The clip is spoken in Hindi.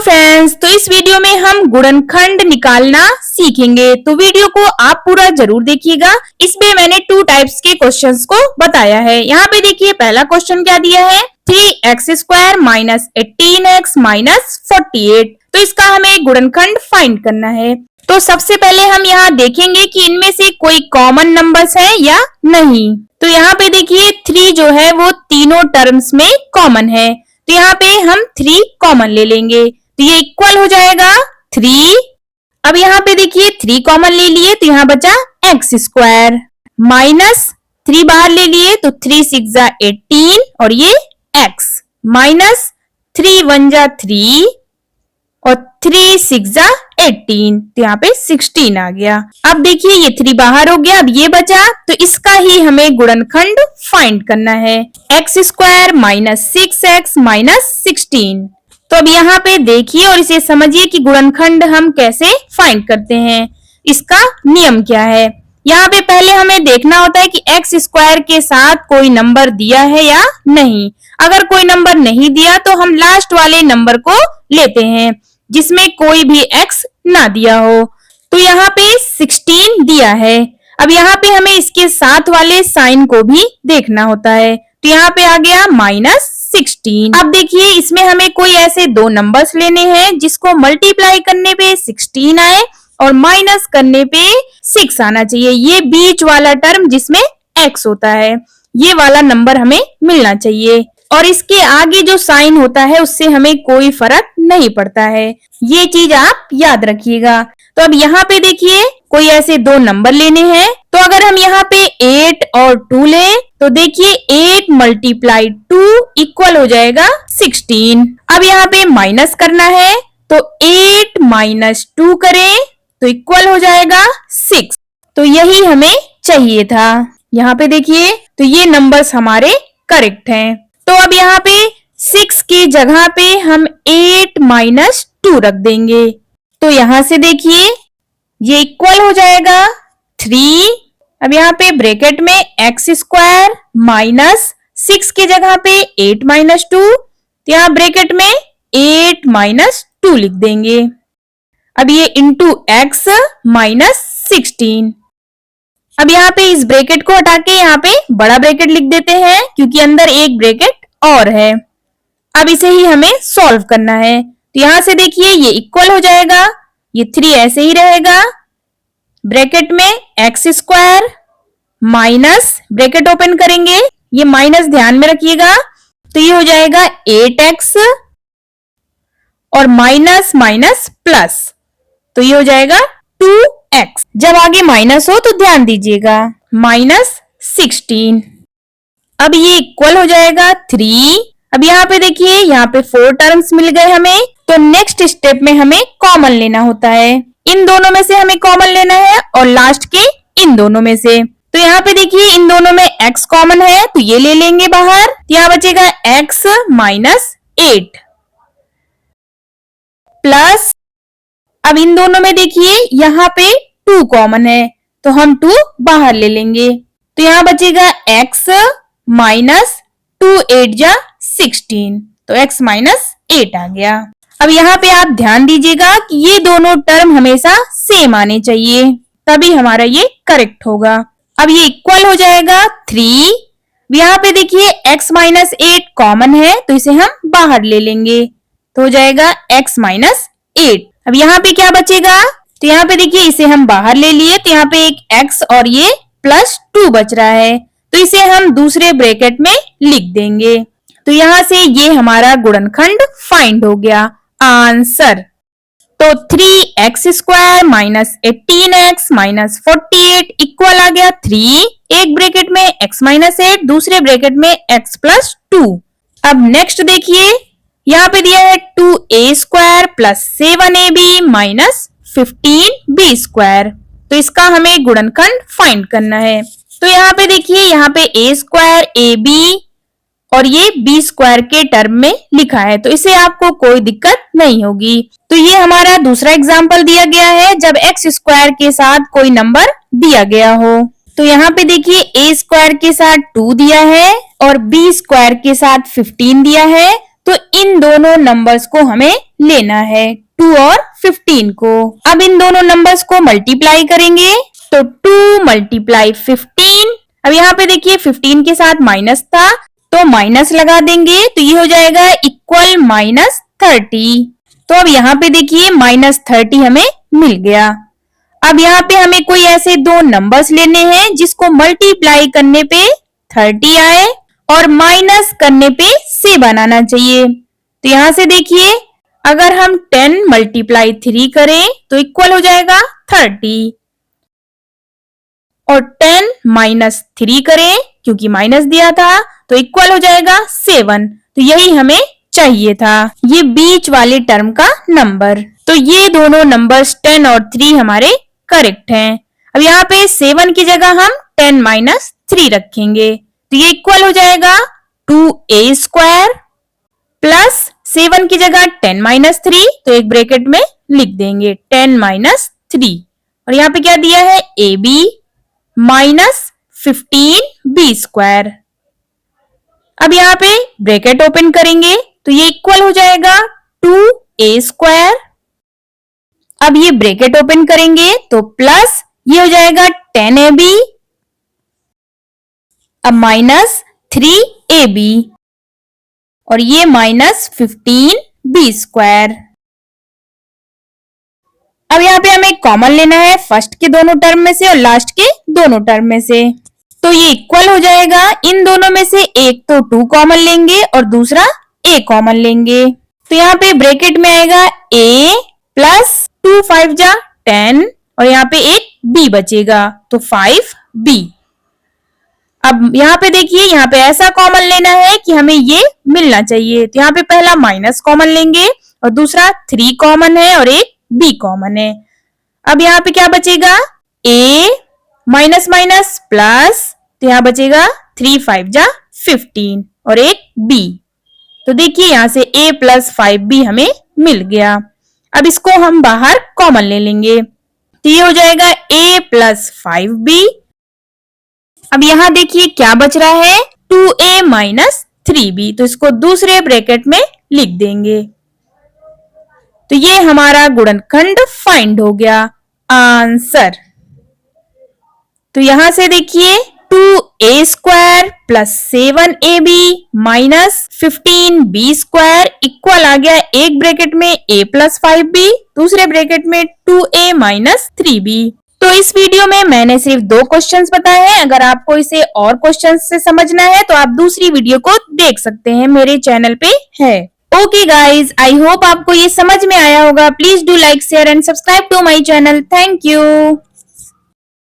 फ्रेंड्स, तो इस वीडियो में हम गुणनखंड निकालना सीखेंगे। तो वीडियो को आप पूरा जरूर देखिएगा। इसमें मैंने 2 टाइप्स के क्वेश्चंस को बताया है। यहाँ पे देखिए पहला क्वेश्चन क्या दिया है, 3x² माइनस 18x माइनस 48। तो इसका हमें गुणनखंड फाइंड करना है। तो सबसे पहले हम यहाँ देखेंगे कि इनमें से कोई कॉमन नंबर्स है या नहीं। तो यहाँ पे देखिए 3 जो है वो तीनों टर्म्स में कॉमन है। तो यहाँ पे हम 3 कॉमन ले लेंगे, तो ये इक्वल हो जाएगा 3। अब यहाँ पे देखिए 3 कॉमन ले लिए तो यहाँ बचा x² माइनस 3 बाहर ले लिए तो 3 6 जा 18 और ये x माइनस 3 1 जा 3 और 3 6 जा 18, तो यहाँ पे 16 आ गया। अब देखिए ये 3 बाहर हो गया, अब ये बचा, तो इसका ही हमें गुणनखंड फाइंड करना है, x² माइनस 6x माइनस 16। तो अब यहाँ पे देखिए और इसे समझिए कि गुणनखंड हम कैसे फाइंड करते हैं, इसका नियम क्या है। यहाँ पे पहले हमें देखना होता है कि x² के साथ कोई नंबर दिया है या नहीं। अगर कोई नंबर नहीं दिया तो हम लास्ट वाले नंबर को लेते हैं जिसमें कोई भी x ना दिया हो। तो यहाँ पे 16 दिया है। अब यहाँ पे हमें इसके साथ वाले साइन को भी देखना होता है, तो यहाँ पे आ गया माइनस 16। अब देखिए इसमें हमें कोई ऐसे 2 नंबर्स लेने हैं जिसको मल्टीप्लाई करने पे 16 आए और माइनस करने पे 6 आना चाहिए। ये बीच वाला टर्म जिसमें x होता है, ये वाला नंबर हमें मिलना चाहिए। और इसके आगे जो साइन होता है उससे हमें कोई फर्क नहीं पड़ता है, ये चीज आप याद रखिएगा। तो अब यहाँ पे देखिए कोई ऐसे 2 नंबर लेने हैं, तो अगर हम यहाँ पे 8 और 2 लें तो देखिए 8 मल्टीप्लाई 2 इक्वल हो जाएगा 16। अब यहाँ पे माइनस करना है तो 8 माइनस 2 करें तो इक्वल हो जाएगा 6। तो यही हमें चाहिए था। यहाँ पे देखिए तो ये नंबर्स हमारे करेक्ट हैं। तो अब यहाँ पे 6 की जगह पे हम 8 माइनस 2 रख देंगे, तो यहाँ से देखिए ये इक्वल हो जाएगा 3। अब यहाँ पे ब्रैकेट में x² माइनस 6 की जगह पे 8 माइनस 2, तो यहाँ ब्रैकेट में 8 माइनस 2 लिख देंगे। अब ये इंटू x माइनस 16। अब यहाँ पे इस ब्रैकेट को हटा के यहाँ पे बड़ा ब्रैकेट लिख देते हैं क्योंकि अंदर एक ब्रैकेट और है। अब इसे ही हमें सॉल्व करना है, तो यहाँ से देखिए ये इक्वल हो जाएगा, ये 3 ऐसे ही रहेगा, ब्रैकेट में x² माइनस ब्रैकेट ओपन करेंगे, ये माइनस ध्यान में रखिएगा, तो ये हो जाएगा 8x और माइनस माइनस प्लस, तो ये हो जाएगा 2x। जब आगे माइनस हो तो ध्यान दीजिएगा, माइनस 16। अब ये इक्वल हो जाएगा 3। अब यहाँ पे देखिए यहाँ पे 4 टर्म्स मिल गए हमें, तो नेक्स्ट स्टेप में हमें कॉमन लेना होता है। इन दोनों में से हमें कॉमन लेना है और लास्ट के इन दोनों में से। तो यहाँ पे देखिए इन दोनों में x कॉमन है तो ये ले लेंगे बाहर, तो यहाँ बचेगा x माइनस 8 प्लस, अब इन दोनों में देखिए यहाँ पे 2 कॉमन है तो हम 2 बाहर ले लेंगे, तो यहाँ बचेगा x माइनस 2 8 जा 16, तो x माइनस 8 आ गया। अब यहाँ पे आप ध्यान दीजिएगा कि ये दोनों टर्म हमेशा सेम आने चाहिए, तभी हमारा ये करेक्ट होगा। अब ये इक्वल हो जाएगा 3। यहाँ पे देखिए x माइनस 8 कॉमन है तो इसे हम बाहर ले लेंगे, तो हो जाएगा x माइनस 8। अब यहाँ पे क्या बचेगा, तो यहाँ पे देखिए इसे हम बाहर ले लिए, तो यहाँ पे एक x और ये प्लस 2 बच रहा है, तो इसे हम दूसरे ब्रैकेट में लिख देंगे। तो यहाँ से ये हमारा गुणनखंड फाइंड हो गया। आंसर तो 3x² minus 18x minus 48 equal आ गया 3। एक ब्रैकेट में x माइनस 8, दूसरे ब्रैकेट में x प्लस 2। अब नेक्स्ट देखिए यहाँ पे दिया है 2a² plus 7ab minus 15b², तो इसका हमें गुणनखंड फाइंड करना है। तो यहाँ पे देखिए यहाँ पे a² ab और ये b² के टर्म में लिखा है, तो इसे आपको कोई दिक्कत नहीं होगी। तो ये हमारा दूसरा एग्जाम्पल दिया गया है जब x² के साथ कोई नंबर दिया गया हो। तो यहाँ पे देखिए a² के साथ 2 दिया है और b² के साथ 15 दिया है, तो इन दोनों नंबर्स को हमें लेना है, 2 और 15 को। अब इन दोनों नंबर्स को मल्टीप्लाई करेंगे, तो 2 मल्टीप्लाई 15। अब यहाँ पे देखिए 15 के साथ माइनस था, तो माइनस लगा देंगे, तो ये हो जाएगा इक्वल -30। तो अब यहाँ पे देखिए -30 हमें मिल गया। अब यहाँ पे हमें कोई ऐसे दो नंबर्स लेने हैं जिसको मल्टीप्लाई करने पे 30 आए और माइनस करने पे 7 आना चाहिए। तो यहाँ से देखिए अगर हम 10 मल्टीप्लाई 3 करें तो इक्वल हो जाएगा 30, और 10 माइनस 3 करें क्योंकि माइनस दिया था तो इक्वल हो जाएगा 7। तो यही हमें चाहिए था, ये बीच वाले टर्म का नंबर। तो ये दोनों नंबर्स 10 और 3 हमारे करेक्ट हैं। अब यहाँ पे 7 की जगह हम 10 माइनस 3 रखेंगे, तो ये इक्वल हो जाएगा 2a² प्लस 7 की जगह 10 माइनस 3, तो एक ब्रैकेट में लिख देंगे 10 माइनस 3, और यहाँ पे क्या दिया है ab माइनस 15b²। अब यहाँ पे ब्रैकेट ओपन करेंगे तो ये इक्वल हो जाएगा 2a²। अब ये ब्रैकेट ओपन करेंगे तो प्लस ये हो जाएगा 10ab, अब माइनस 3ab, और ये माइनस 15b²। अब यहाँ पे हमें कॉमन लेना है फर्स्ट के दोनों टर्म में से और लास्ट के दोनों टर्म में से, तो ये इक्वल हो जाएगा, इन दोनों में से एक तो 2 कॉमन लेंगे और दूसरा a कॉमन लेंगे, तो यहाँ पे ब्रैकेट में आएगा a प्लस 2 5 जा 10, और यहाँ पे एक b बचेगा तो 5b। अब यहाँ पे देखिए यहाँ पे ऐसा कॉमन लेना है कि हमें ये मिलना चाहिए, तो यहाँ पे पहला माइनस कॉमन लेंगे और दूसरा 3 कॉमन है और एक b कॉमन है। अब यहाँ पे क्या बचेगा a माइनस माइनस प्लस, तो यहाँ बचेगा 3 5 जा 15 और एक b, तो देखिए यहाँ से a प्लस 5b हमें मिल गया। अब इसको हम बाहर कॉमन ले लेंगे, तो ये हो जाएगा a प्लस 5b। अब यहाँ देखिए क्या बच रहा है 2a माइनस 3b, तो इसको दूसरे ब्रैकेट में लिख देंगे, तो ये हमारा गुणनखंड फाइंड हो गया आंसर। तो यहां से देखिए 2a² plus 7ab minus 15b² equal आ गया एक ब्रैकेट में a प्लस 5b, दूसरे ब्रैकेट में 2a माइनस 3b। तो इस वीडियो में मैंने सिर्फ 2 क्वेश्चंस बताए हैं, अगर आपको इसे और क्वेश्चंस से समझना है तो आप दूसरी वीडियो को देख सकते हैं, मेरे चैनल पे है। ओके गाइज, आई होप आपको ये समझ में आया होगा। Please do like share and subscribe to my channel. Thank you.